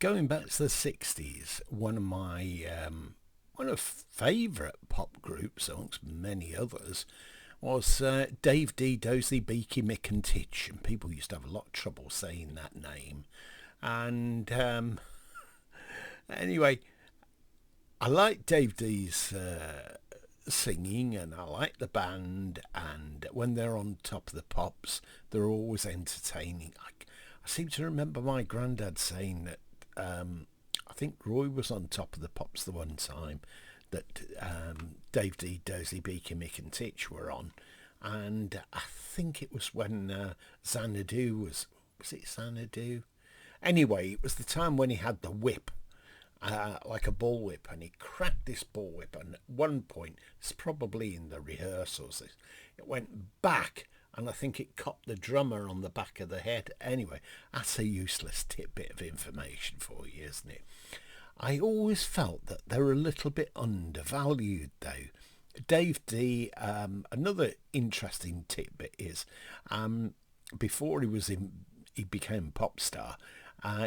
Going back to the 60s, one of favourite pop groups, amongst many others, was Dave Dee Dozy Beaky Mick Tich, and people used to have a lot of trouble saying that name. And anyway, I like Dave Dee's singing, and I like the band, and when they're on Top of the Pops, they're always entertaining. I seem to remember my granddad saying that I think Roy was on Top of the Pops the one time that Dave Dee Dozy Beaky Mick Tich were on, and I think it was when Xanadu was it Xanadu? Anyway, it was the time when he had the whip, like a bullwhip, and he cracked this bullwhip, and at one point, it's probably in the rehearsals, it went back, and I think it copped the drummer on the back of the head. Anyway, that's a useless tidbit of information for you, isn't it? I always felt that they were a little bit undervalued, though. Dave Dee, another interesting tidbit is, before he became a pop star,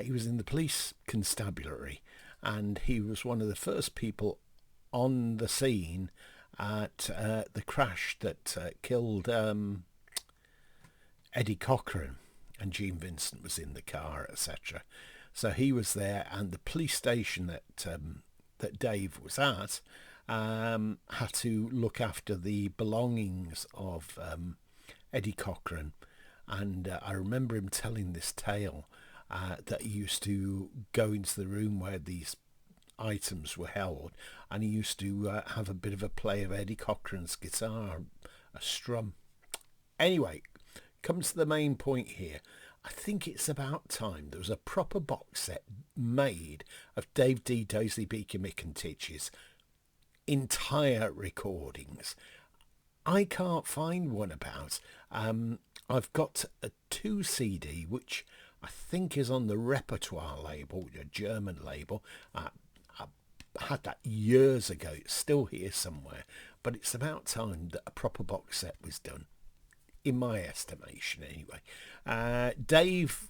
he was in the police constabulary, and he was one of the first people on the scene at the crash that killed Eddie Cochran, and Gene Vincent was in the car, etc. So he was there, and the police station that Dave was at had to look after the belongings of Eddie Cochran. And I remember him telling this tale that he used to go into the room where these items were held, and he used to have a bit of a play of Eddie Cochran's guitar, a strum. Anyway, comes to the main point here. I think it's about time there was a proper box set made of Dave Dee Dozy Beaky Mick Tich's entire recordings. I can't find one about. I've got a 2 CD, which I think is on the Repertoire label, a German label. I had that years ago. It's still here somewhere. But it's about time that a proper box set was done, in my estimation anyway. Dave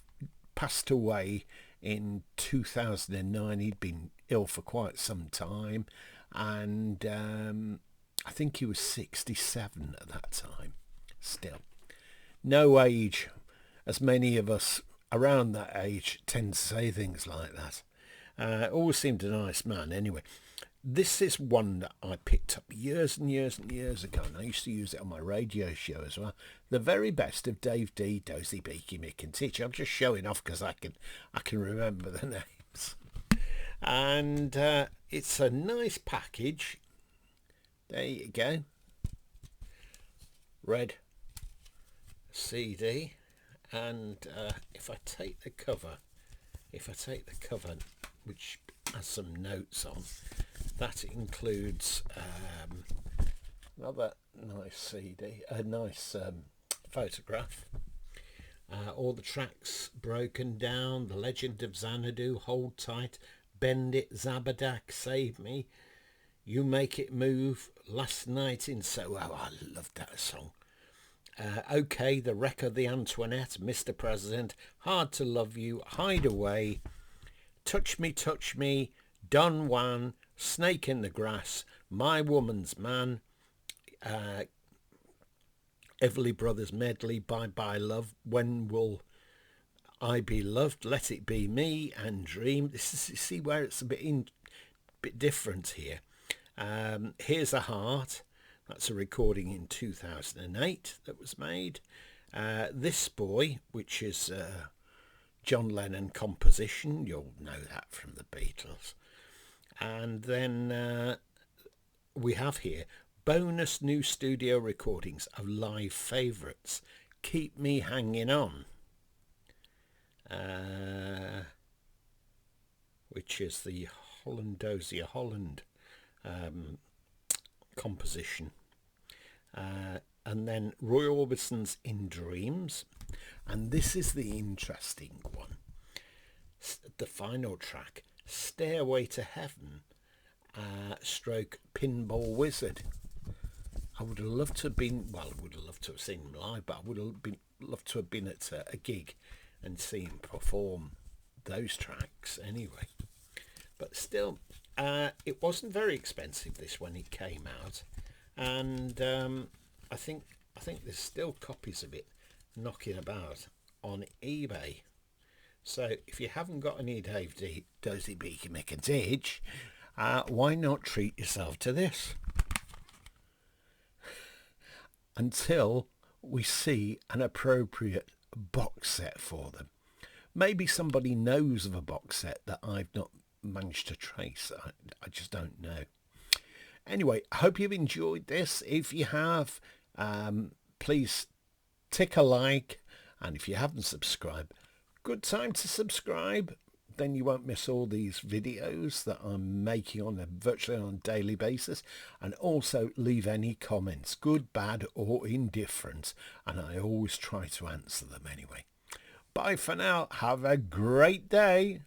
passed away in 2009. He'd been ill for quite some time, and I think he was 67 at that time. Still, no age, as many of us around that age tend to say things like that. Always seemed a nice man anyway. This is one that I picked up years and years and years ago, and I used to use it on my radio show as well. The very best of Dave Dee Dozy Beaky Mick Tich. I'm just showing off because I can remember the names. And it's a nice package. There you go. Red CD. And if I take the cover, which has some notes on, that includes another nice CD, a nice photograph. All the tracks broken down: The Legend of Xanadu, Hold Tight, Bend It, Zabadak, Save Me, You Make It Move, Last Night in Soho. Oh, I love that song. OK, The Wreck of the Antoinette, Mr. President, Hard to Love You, Hideaway, Touch Me, Don Juan, Snake in the Grass, My Woman's Man, Everly Brothers Medley, Bye Bye Love, When Will I Be Loved, Let It Be Me, and Dream. This is, you see where it's a bit different here. Here's a Heart. That's a recording in 2008 that was made. This Boy, which is John Lennon composition. You'll know that from the Beatles. And then we have here bonus new studio recordings of live favourites. Keep Me Hanging On, which is the Dozy Holland composition. And then Roy Orbison's In Dreams. And this is the interesting one. The final track, Stairway to Heaven, stroke Pinball Wizard. I would have loved to have been, well, I would have loved to have seen him live, but I would have loved to have been at a gig and seen him perform those tracks anyway. But still, it wasn't very expensive, this, when it came out, and I think there's still copies of it knocking about on eBay. So if you haven't got any Dave Dee Dozy Beaky Mick Tich, why not treat yourself to this until we see an appropriate box set for them. Maybe somebody knows of a box set that I've not managed to trace. I just don't know. Anyway, I hope you've enjoyed this. If you have, please tick a like, and if you haven't subscribed, good time to subscribe. Then you won't miss all these videos that I'm making on virtually on a daily basis. And also leave any comments, good, bad or indifferent, and I always try to answer them anyway. Bye for now. Have a great day.